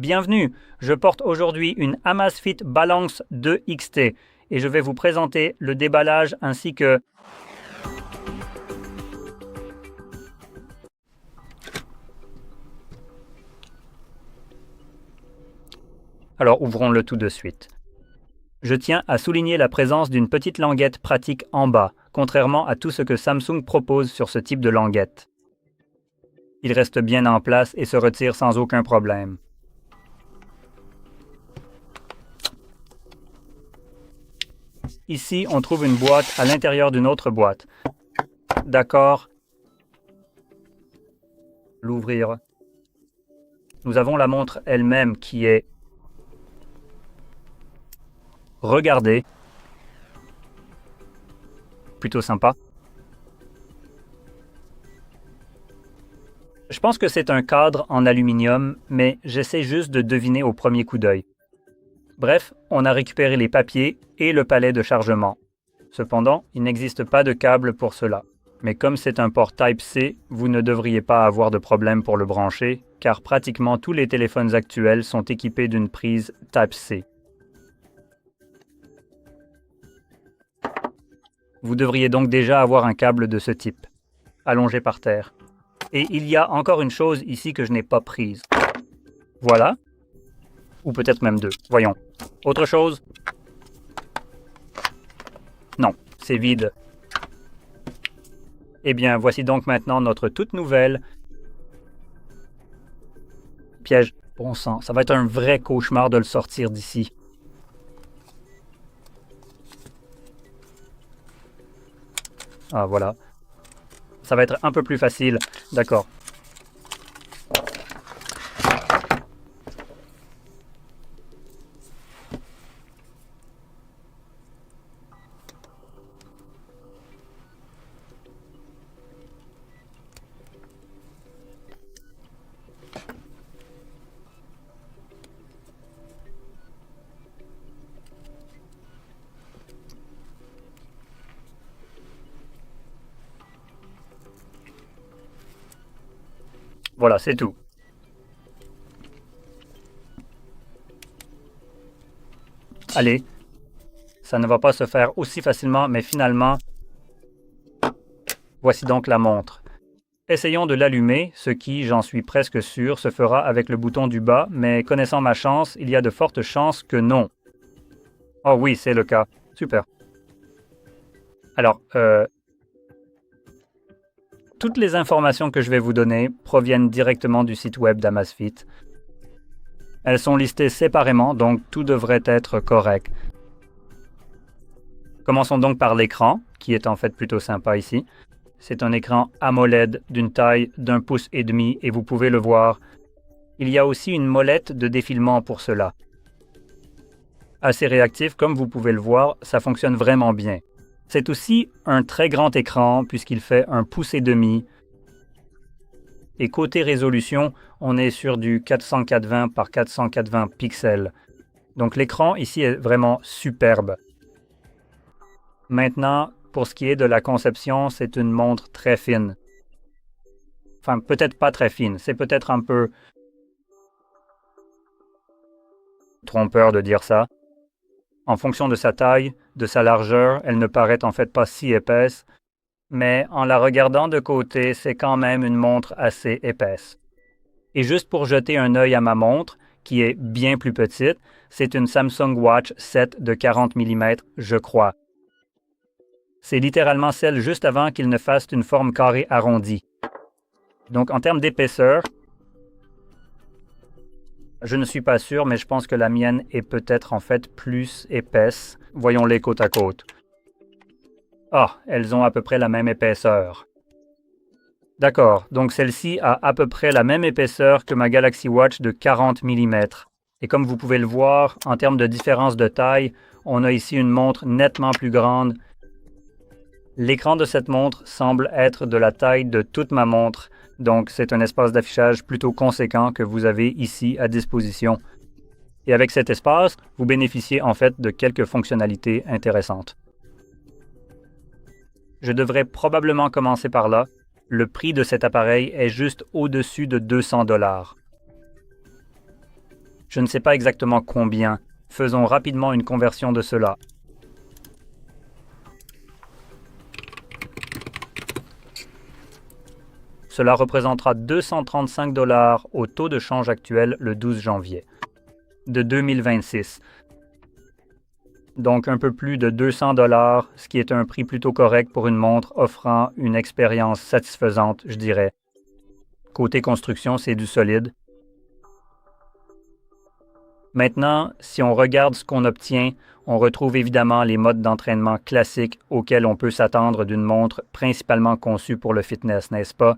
Bienvenue, je porte aujourd'hui une Amazfit Balance 2 XT et je vais vous présenter le déballage ainsi que... Alors ouvrons-le tout de suite. Je tiens à souligner la présence d'une petite languette pratique en bas, contrairement à tout ce que Samsung propose sur ce type de languette. Il reste bien en place et se retire sans aucun problème. Ici, on trouve une boîte à l'intérieur d'une autre boîte. D'accord. L'ouvrir. Nous avons la montre elle-même qui est... Regardez. Plutôt sympa. Je pense que c'est un cadre en aluminium, mais j'essaie juste de deviner au premier coup d'œil. Bref, on a récupéré les papiers et le palais de chargement. Cependant, il n'existe pas de câble pour cela. Mais comme c'est un port Type-C, vous ne devriez pas avoir de problème pour le brancher, car pratiquement tous les téléphones actuels sont équipés d'une prise Type-C. Vous devriez donc déjà avoir un câble de ce type, allongé par terre. Et il y a encore une chose ici que je n'ai pas prise. Voilà. Ou peut-être même deux. Voyons. Autre chose? Non, c'est vide. Eh bien, voici donc maintenant notre toute nouvelle piège. Bon sang, ça va être un vrai cauchemar de le sortir d'ici. Ah, voilà. Ça va être un peu plus facile. D'accord. Voilà, c'est tout. Allez, ça ne va pas se faire aussi facilement, mais finalement, voici donc la montre. Essayons de l'allumer, ce qui, j'en suis presque sûr, se fera avec le bouton du bas, mais connaissant ma chance, il y a de fortes chances que non. Oh oui, c'est le cas. Super. Alors, toutes les informations que je vais vous donner proviennent directement du site web d'Amazfit. Elles sont listées séparément, donc tout devrait être correct. Commençons donc par l'écran, qui est en fait plutôt sympa ici. C'est un écran AMOLED d'une taille d'1,5 pouce et vous pouvez le voir. Il y a aussi une molette de défilement pour cela. Assez réactif, comme vous pouvez le voir, ça fonctionne vraiment bien. C'est aussi un très grand écran puisqu'il fait 1,5 pouce. Et côté résolution, on est sur du 480 par 480 pixels. Donc l'écran ici est vraiment superbe. Maintenant, pour ce qui est de la conception, c'est une montre très fine. Enfin, peut-être pas très fine, c'est peut-être un peu trompeur de dire ça. En fonction de sa taille, de sa largeur, elle ne paraît en fait pas si épaisse, mais en la regardant de côté, c'est quand même une montre assez épaisse. Et juste pour jeter un œil à ma montre, qui est bien plus petite, c'est une Samsung Watch 7 de 40 mm, je crois. C'est littéralement celle juste avant qu'il ne fasse une forme carrée arrondie. Donc en termes d'épaisseur, je ne suis pas sûr, mais je pense que la mienne est peut-être en fait plus épaisse. Voyons-les côte à côte. Ah, elles ont à peu près la même épaisseur. D'accord, donc celle-ci a à peu près la même épaisseur que ma Galaxy Watch de 40 mm. Et comme vous pouvez le voir, en termes de différence de taille, on a ici une montre nettement plus grande. L'écran de cette montre semble être de la taille de toute ma montre, donc c'est un espace d'affichage plutôt conséquent que vous avez ici à disposition. Et avec cet espace, vous bénéficiez en fait de quelques fonctionnalités intéressantes. Je devrais probablement commencer par là. Le prix de cet appareil est juste au-dessus de 200 $. Je ne sais pas exactement combien. Faisons rapidement une conversion de cela. Cela représentera 235 $ au taux de change actuel le 12 janvier de 2026. Donc un peu plus de 200 $, ce qui est un prix plutôt correct pour une montre offrant une expérience satisfaisante, je dirais. Côté construction, c'est du solide. Maintenant, si on regarde ce qu'on obtient, on retrouve évidemment les modes d'entraînement classiques auxquels on peut s'attendre d'une montre principalement conçue pour le fitness, n'est-ce pas?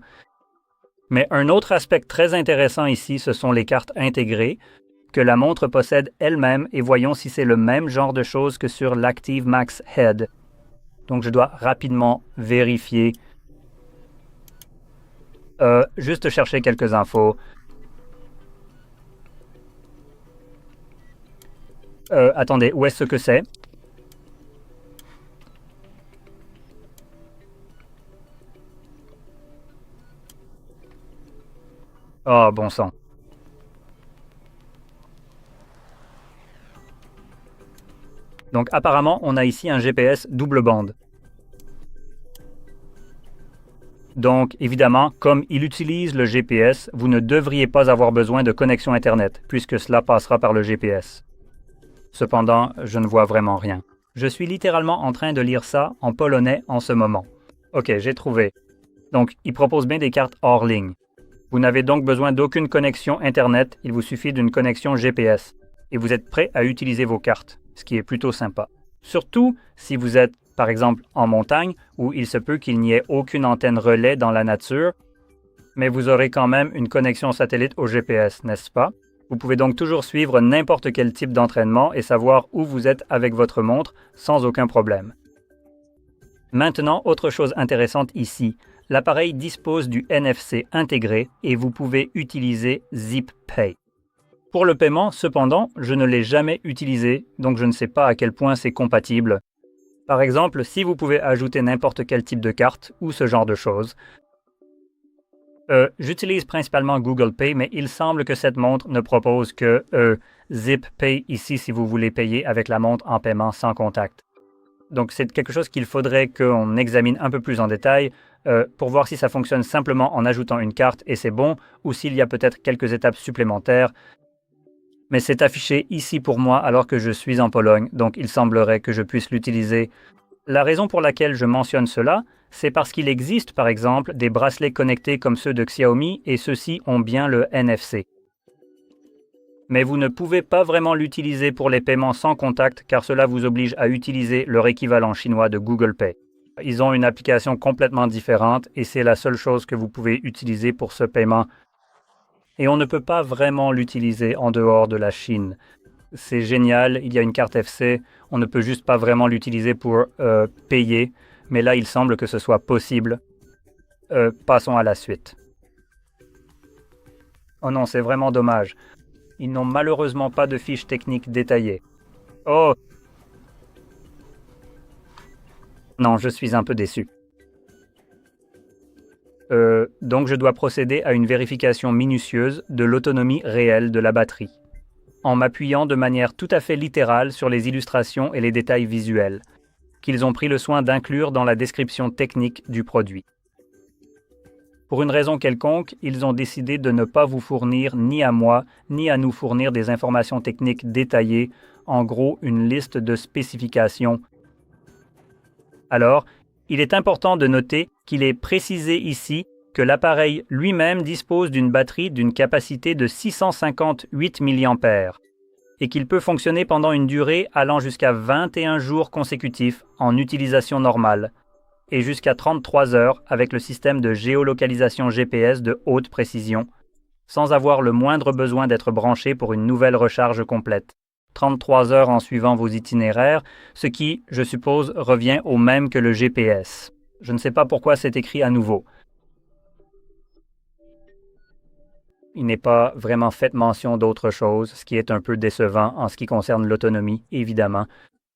Mais un autre aspect très intéressant ici, ce sont les cartes intégrées que la montre possède elle-même et voyons si c'est le même genre de choses que sur l'Active Max Head. Donc je dois rapidement vérifier. Juste chercher quelques infos. Attendez, où est-ce que c'est? Ah, bon sang. Donc apparemment, on a ici un GPS double bande. Donc évidemment, comme il utilise le GPS, vous ne devriez pas avoir besoin de connexion Internet, puisque cela passera par le GPS. Cependant, je ne vois vraiment rien. Je suis littéralement en train de lire ça en polonais en ce moment. Ok, j'ai trouvé. Donc, il propose bien des cartes hors ligne. Vous n'avez donc besoin d'aucune connexion Internet, il vous suffit d'une connexion GPS. Et vous êtes prêt à utiliser vos cartes, ce qui est plutôt sympa. Surtout si vous êtes, par exemple, en montagne, où il se peut qu'il n'y ait aucune antenne relais dans la nature, mais vous aurez quand même une connexion satellite au GPS, n'est-ce pas? Vous pouvez donc toujours suivre n'importe quel type d'entraînement et savoir où vous êtes avec votre montre sans aucun problème. Maintenant, autre chose intéressante ici, l'appareil dispose du NFC intégré et vous pouvez utiliser ZipPay. Pour le paiement, cependant, je ne l'ai jamais utilisé, donc je ne sais pas à quel point c'est compatible. Par exemple, si vous pouvez ajouter n'importe quel type de carte ou ce genre de choses. J'utilise principalement Google Pay, mais il semble que cette montre ne propose que ZipPay ici si vous voulez payer avec la montre en paiement sans contact. Donc c'est quelque chose qu'il faudrait qu'on examine un peu plus en détail pour voir si ça fonctionne simplement en ajoutant une carte et c'est bon, ou s'il y a peut-être quelques étapes supplémentaires. Mais c'est affiché ici pour moi alors que je suis en Pologne, donc il semblerait que je puisse l'utiliser. La raison pour laquelle je mentionne cela, c'est parce qu'il existe par exemple des bracelets connectés comme ceux de Xiaomi et ceux-ci ont bien le NFC. Mais vous ne pouvez pas vraiment l'utiliser pour les paiements sans contact car cela vous oblige à utiliser leur équivalent chinois de Google Pay. Ils ont une application complètement différente et c'est la seule chose que vous pouvez utiliser pour ce paiement. Et on ne peut pas vraiment l'utiliser en dehors de la Chine. C'est génial, il y a une carte FC, on ne peut juste pas vraiment l'utiliser pour payer, mais là il semble que ce soit possible. Passons à la suite. Oh non, c'est vraiment dommage. Ils n'ont malheureusement pas de fiche technique détaillée. Oh! Non, je suis un peu déçu. Donc je dois procéder à une vérification minutieuse de l'autonomie réelle de la batterie, en m'appuyant de manière tout à fait littérale sur les illustrations et les détails visuels, qu'ils ont pris le soin d'inclure dans la description technique du produit. Pour une raison quelconque, ils ont décidé de ne pas vous fournir, ni à moi, ni à nous fournir des informations techniques détaillées, en gros une liste de spécifications. Alors, il est important de noter qu'il est précisé ici que l'appareil lui-même dispose d'une batterie d'une capacité de 658 mAh et qu'il peut fonctionner pendant une durée allant jusqu'à 21 jours consécutifs en utilisation normale et jusqu'à 33 heures avec le système de géolocalisation GPS de haute précision, sans avoir le moindre besoin d'être branché pour une nouvelle recharge complète. 33 heures en suivant vos itinéraires, ce qui, je suppose, revient au même que le GPS. Je ne sais pas pourquoi c'est écrit à nouveau. Il n'est pas vraiment fait mention d'autre chose, ce qui est un peu décevant en ce qui concerne l'autonomie, évidemment.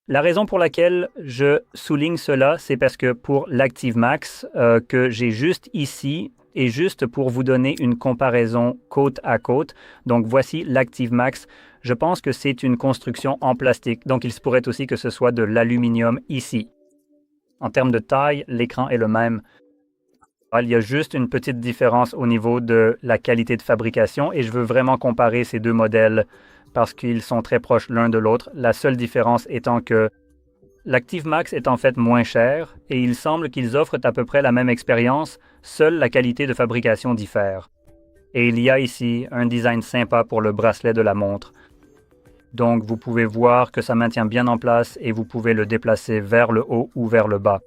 La raison pour laquelle je souligne cela, c'est parce que pour l'Active Max, que j'ai juste ici, Et juste pour vous donner une comparaison côte à côte, donc voici l'Active Max. Je pense que c'est une construction en plastique, donc il se pourrait aussi que ce soit de l'aluminium ici. En termes de taille, l'écran est le même. Il y a juste une petite différence au niveau de la qualité de fabrication et je veux vraiment comparer ces deux modèles parce qu'ils sont très proches l'un de l'autre. La seule différence étant que l'Active Max est en fait moins cher et il semble qu'ils offrent à peu près la même expérience, seule la qualité de fabrication diffère. Et il y a ici un design sympa pour le bracelet de la montre. Donc vous pouvez voir que ça maintient bien en place et vous pouvez le déplacer vers le haut ou vers le bas.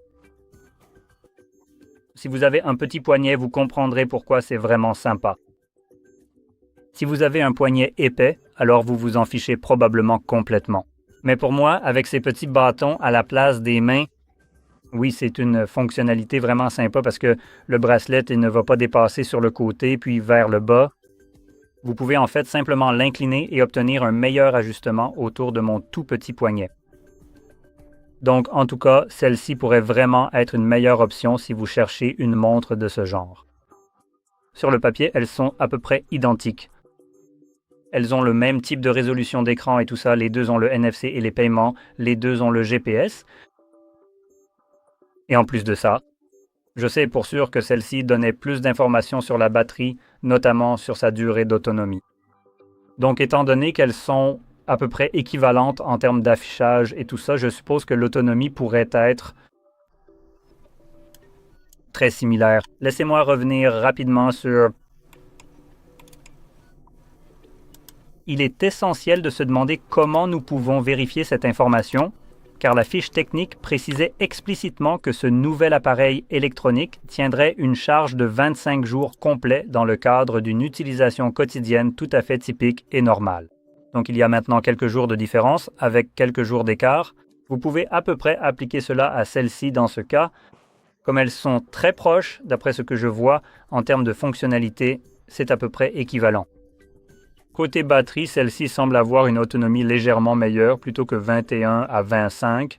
Si vous avez un petit poignet, vous comprendrez pourquoi c'est vraiment sympa. Si vous avez un poignet épais, alors vous vous en fichez probablement complètement. Mais pour moi, avec ces petits bâtons à la place des mains, oui, c'est une fonctionnalité vraiment sympa parce que le bracelet il ne va pas dépasser sur le côté puis vers le bas. Vous pouvez en fait simplement l'incliner et obtenir un meilleur ajustement autour de mon tout petit poignet. Donc, en tout cas, celle-ci pourrait vraiment être une meilleure option si vous cherchez une montre de ce genre. Sur le papier, elles sont à peu près identiques. Elles ont le même type de résolution d'écran et tout ça. Les deux ont le NFC et les paiements. Les deux ont le GPS. Et en plus de ça, je sais pour sûr que celle-ci donnait plus d'informations sur la batterie, notamment sur sa durée d'autonomie. Donc, étant donné qu'elles sont à peu près équivalentes en termes d'affichage et tout ça, je suppose que l'autonomie pourrait être très similaire. Laissez-moi revenir rapidement sur... Il est essentiel de se demander comment nous pouvons vérifier cette information, car la fiche technique précisait explicitement que ce nouvel appareil électronique tiendrait une charge de 25 jours complets dans le cadre d'une utilisation quotidienne tout à fait typique et normale. Donc il y a maintenant quelques jours de différence avec quelques jours d'écart. Vous pouvez à peu près appliquer cela à celle-ci dans ce cas. Comme elles sont très proches, d'après ce que je vois, en termes de fonctionnalité, c'est à peu près équivalent. Côté batterie, celle-ci semble avoir une autonomie légèrement meilleure, plutôt que 21 à 25.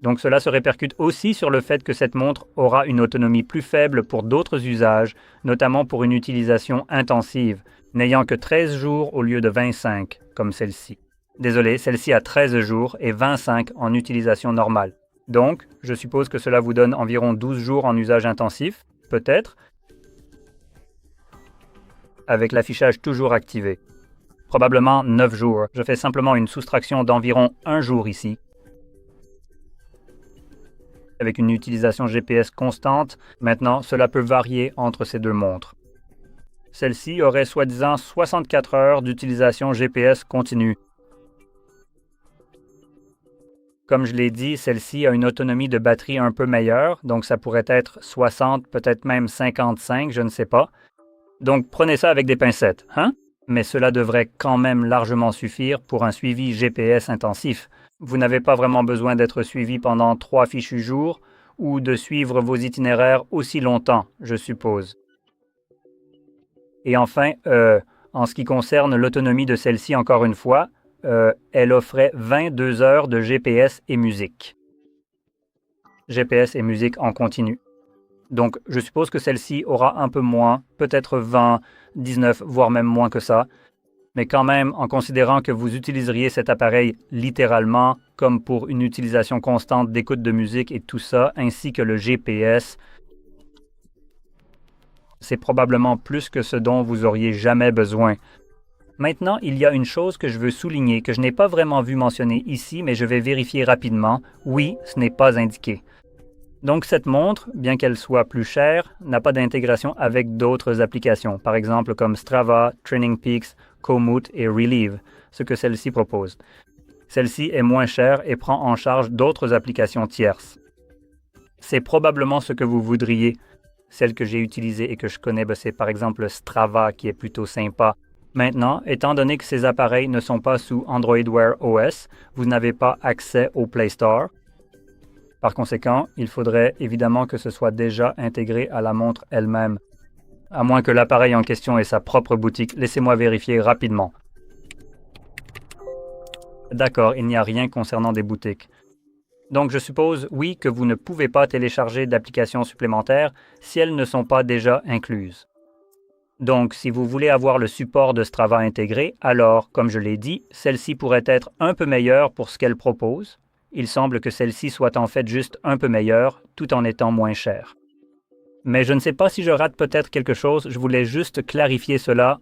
Donc cela se répercute aussi sur le fait que cette montre aura une autonomie plus faible pour d'autres usages, notamment pour une utilisation intensive, n'ayant que 13 jours au lieu de 25, comme celle-ci. Désolé, celle-ci a 13 jours et 25 en utilisation normale. Donc, je suppose que cela vous donne environ 12 jours en usage intensif, peut-être, avec l'affichage toujours activé. Probablement 9 jours. Je fais simplement une soustraction d'environ 1 jour ici. Avec une utilisation GPS constante, maintenant, cela peut varier entre ces deux montres. Celle-ci aurait soi-disant 64 heures d'utilisation GPS continue. Comme je l'ai dit, celle-ci a une autonomie de batterie un peu meilleure, donc ça pourrait être 60, peut-être même 55, je ne sais pas. Donc prenez ça avec des pincettes, hein? Mais cela devrait quand même largement suffire pour un suivi GPS intensif. Vous n'avez pas vraiment besoin d'être suivi pendant 3 fichus jours ou de suivre vos itinéraires aussi longtemps, je suppose. Et enfin, en ce qui concerne l'autonomie de celle-ci, encore une fois, elle offrait 22 heures de GPS et musique. GPS et musique en continu. Donc, je suppose que celle-ci aura un peu moins, peut-être 20, 19, voire même moins que ça. Mais quand même, en considérant que vous utiliseriez cet appareil littéralement comme pour une utilisation constante d'écoute de musique et tout ça, ainsi que le GPS, c'est probablement plus que ce dont vous auriez jamais besoin. Maintenant, il y a une chose que je veux souligner, que je n'ai pas vraiment vu mentionner ici, mais je vais vérifier rapidement. Oui, ce n'est pas indiqué. Donc cette montre, bien qu'elle soit plus chère, n'a pas d'intégration avec d'autres applications, par exemple comme Strava, Training Peaks, Komoot et Relieve, ce que celle-ci propose. Celle-ci est moins chère et prend en charge d'autres applications tierces. C'est probablement ce que vous voudriez. Celle que j'ai utilisée et que je connais, c'est par exemple Strava qui est plutôt sympa. Maintenant, étant donné que ces appareils ne sont pas sous Android Wear OS, vous n'avez pas accès au Play Store. Par conséquent, il faudrait évidemment que ce soit déjà intégré à la montre elle-même. À moins que l'appareil en question ait sa propre boutique, laissez-moi vérifier rapidement. D'accord, il n'y a rien concernant des boutiques. Donc je suppose, oui, que vous ne pouvez pas télécharger d'applications supplémentaires si elles ne sont pas déjà incluses. Donc si vous voulez avoir le support de Strava intégré, alors, comme je l'ai dit, celle-ci pourrait être un peu meilleure pour ce qu'elle propose. Il semble que celle-ci soit en fait juste un peu meilleure, tout en étant moins chère. Mais je ne sais pas si je rate peut-être quelque chose, je voulais juste clarifier cela.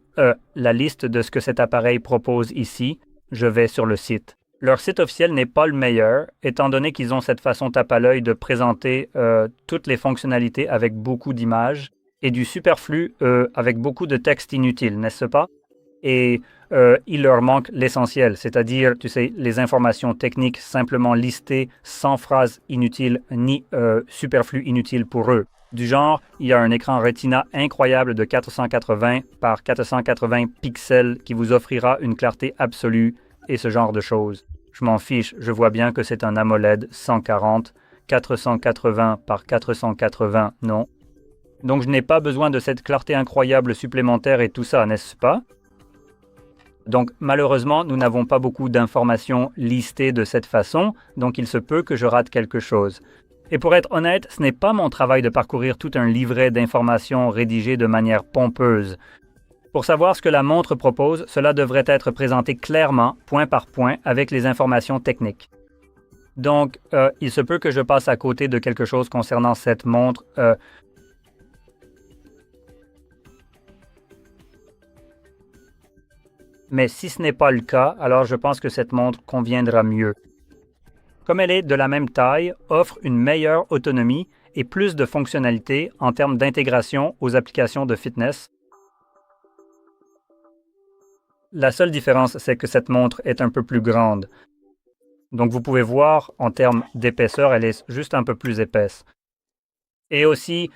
La liste de ce que cet appareil propose ici, je vais sur le site. Leur site officiel n'est pas le meilleur, étant donné qu'ils ont cette façon tape à l'œil de présenter toutes les fonctionnalités avec beaucoup d'images et du superflu avec beaucoup de texte inutile, n'est-ce pas? Et il leur manque l'essentiel, c'est-à-dire, tu sais, les informations techniques simplement listées sans phrases inutiles ni superflu inutiles pour eux. Du genre, il y a un écran Retina incroyable de 480 par 480 pixels qui vous offrira une clarté absolue et ce genre de choses. Je m'en fiche, je vois bien que c'est un AMOLED 140, 480 par 480, non. Donc je n'ai pas besoin de cette clarté incroyable supplémentaire et tout ça, n'est-ce pas? Donc malheureusement, nous n'avons pas beaucoup d'informations listées de cette façon, donc il se peut que je rate quelque chose. Et pour être honnête, ce n'est pas mon travail de parcourir tout un livret d'informations rédigé de manière pompeuse. Pour savoir ce que la montre propose, cela devrait être présenté clairement, point par point, avec les informations techniques. Donc, il se peut que je passe à côté de quelque chose concernant cette montre. Mais si ce n'est pas le cas, alors je pense que cette montre conviendra mieux. Comme elle est de la même taille, offre une meilleure autonomie et plus de fonctionnalités en termes d'intégration aux applications de fitness. La seule différence, c'est que cette montre est un peu plus grande. Donc vous pouvez voir, en termes d'épaisseur, elle est juste un peu plus épaisse. Et aussi,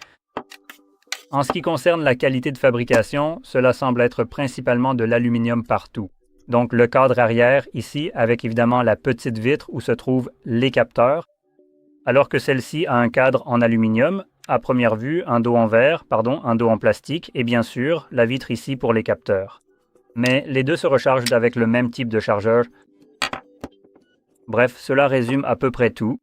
en ce qui concerne la qualité de fabrication, cela semble être principalement de l'aluminium partout. Donc le cadre arrière ici, avec évidemment la petite vitre où se trouvent les capteurs, alors que celle-ci a un cadre en aluminium, à première vue un dos en plastique, et bien sûr la vitre ici pour les capteurs. Mais les deux se rechargent avec le même type de chargeur. Bref, cela résume à peu près tout.